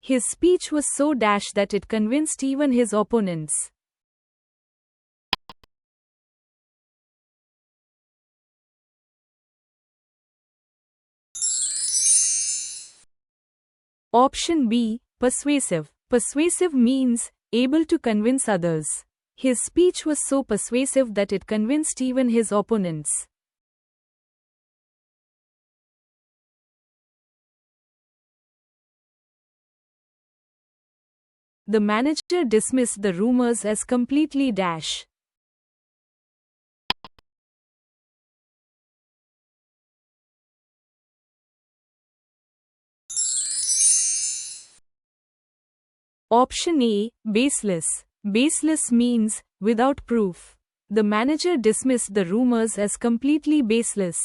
His speech was so dash that it convinced even his opponents. Option B, persuasive. Persuasive means able to convince others. His speech was so persuasive that it convinced even his opponents. The manager dismissed the rumors as completely dash. Option A, baseless. Baseless means without proof. The manager dismissed the rumors as completely baseless.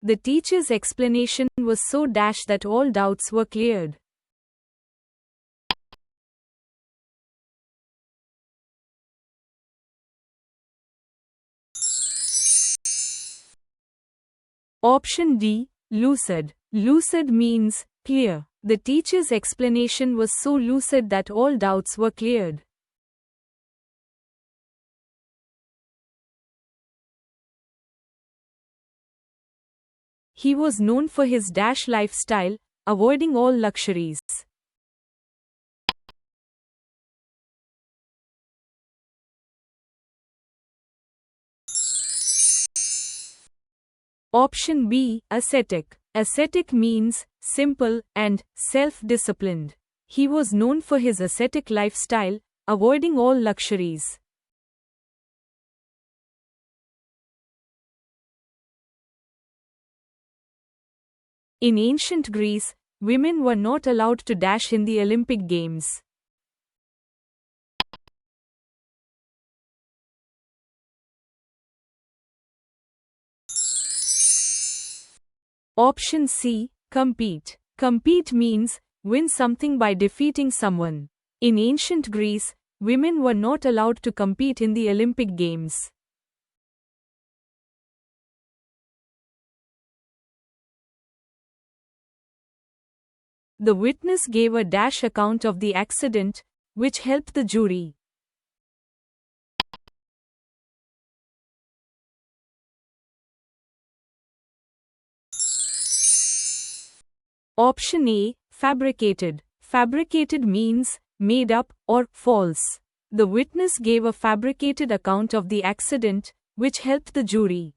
The teacher's explanation was so dash that all doubts were cleared. Option D, lucid. Lucid means clear. The teacher's explanation was so lucid that all doubts were cleared. He was known for his dash lifestyle, avoiding all luxuries. Option B, ascetic. Ascetic means simple and self-disciplined. He was known for his ascetic lifestyle, avoiding all luxuries. In ancient Greece, women were not allowed to dash in the Olympic Games. Option C, compete. Compete means win something by defeating someone. In ancient Greece, women were not allowed to compete in the Olympic Games. The witness gave a dash account of the accident, which helped the jury. Option A, fabricated. Fabricated means made up or false. The witness gave a fabricated account of the accident, which helped the jury.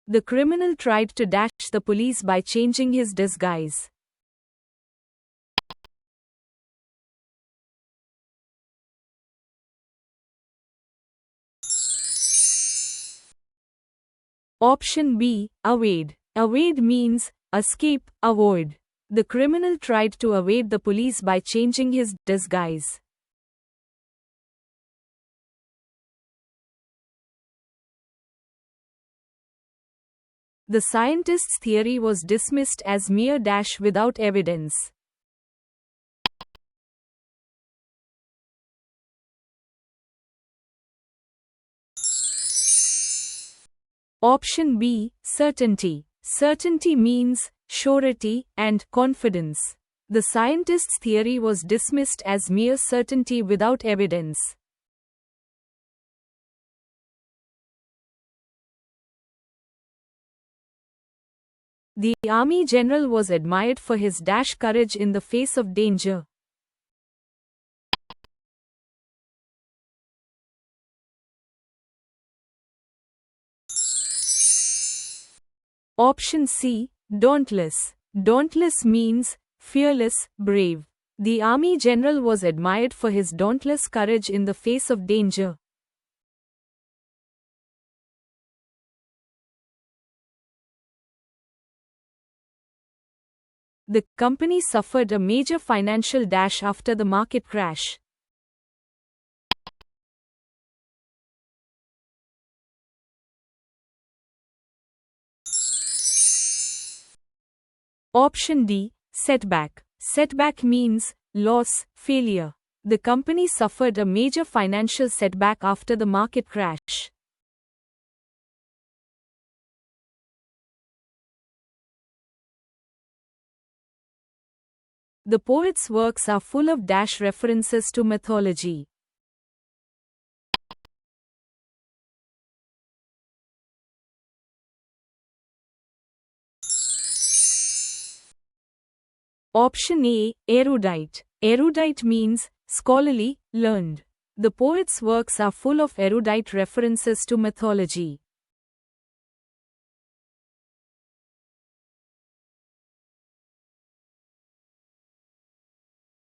The criminal tried to dash the police by changing his disguise. Option B, evade. Evade means escape, avoid. The criminal tried to evade the police by changing his disguise. The scientist's theory was dismissed as mere dash without evidence. Option B, certainty. Certainty means surety and confidence. The scientist's theory was dismissed as mere certainty without evidence. The army general was admired for his dash courage in the face of danger. Option C, dauntless. Dauntless means fearless, brave. The army general was admired for his dauntless courage in the face of danger. The company suffered a major financial dash after the market crash. Option D, setback. Setback means loss, failure. The company suffered a major financial setback after the market crash. The poet's works are full of dash references to mythology. Option A, erudite. Erudite means scholarly, learned. The poet's works are full of erudite references to mythology.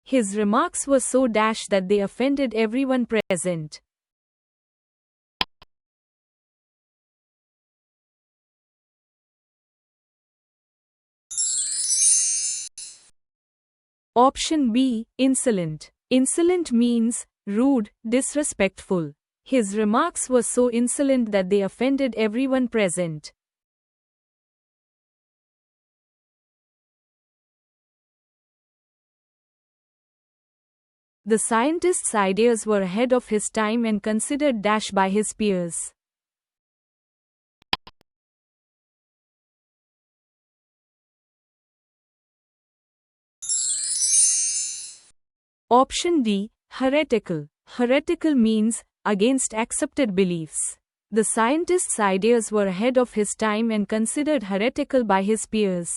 His remarks were so dash that they offended everyone present. Option B, insolent. Insolent means rude, disrespectful. His remarks were so insolent that they offended everyone present. The scientist's ideas were ahead of his time and considered dash by his peers. Option D, heretical. Heretical means against accepted beliefs. The scientist's ideas were ahead of his time and considered heretical by his peers.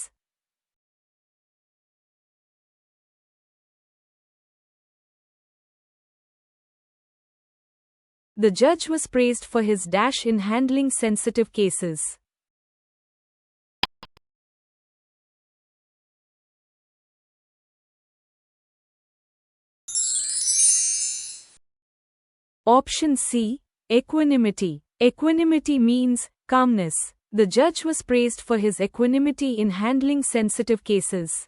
The judge was praised for his dash in handling sensitive cases. Option C, equanimity. Equanimity means calmness. The judge was praised for his equanimity in handling sensitive cases.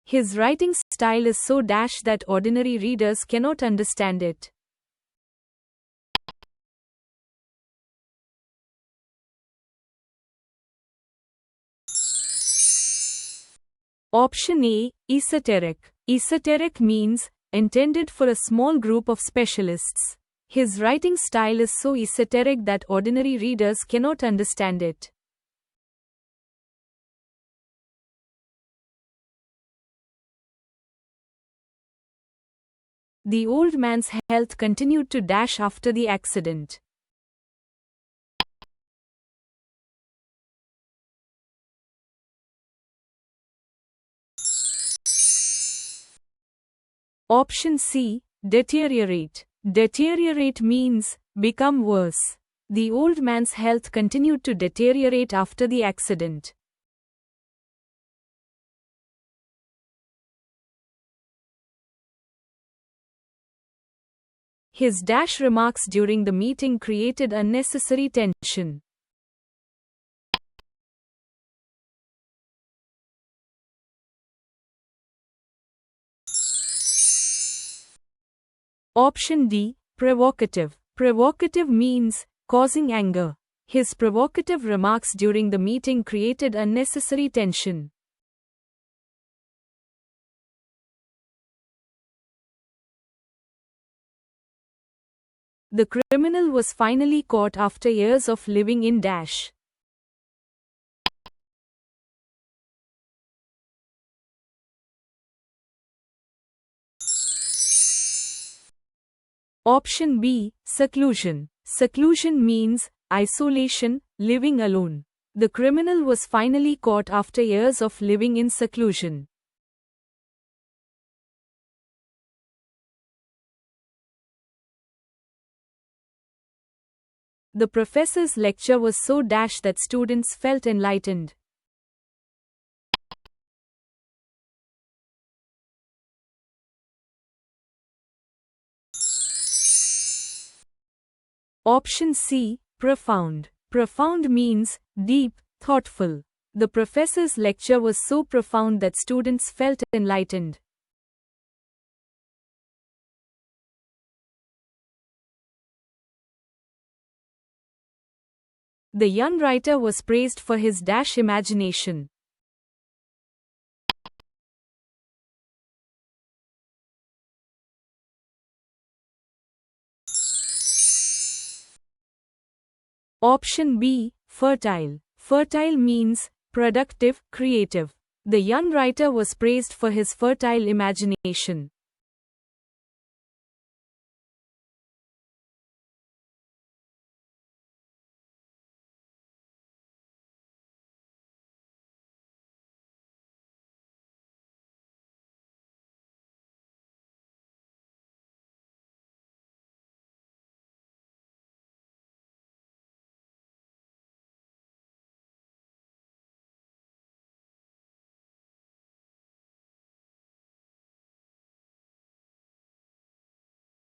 His writing style is so dash that ordinary readers cannot understand it. Option A, esoteric. Esoteric means intended for a small group of specialists. His writing style is so esoteric that ordinary readers cannot understand it. The old man's health continued to dash after the accident. Option C, deteriorate. Deteriorate means become worse. The old man's health continued to deteriorate after the accident. His dash remarks during the meeting created unnecessary tension. Option D, provocative. Provocative means causing anger. His provocative remarks during the meeting created unnecessary tension. The criminal was finally caught after years of living in dash. Option B, seclusion. Seclusion means isolation, living alone. The criminal was finally caught after years of living in seclusion. The professor's lecture was so dash that students felt enlightened. Option C, profound. Profound means deep, thoughtful. The professor's lecture was so profound that students felt enlightened. The young writer was praised for his dash imagination. Option B, fertile. Fertile means productive, creative. The young writer was praised for his fertile imagination.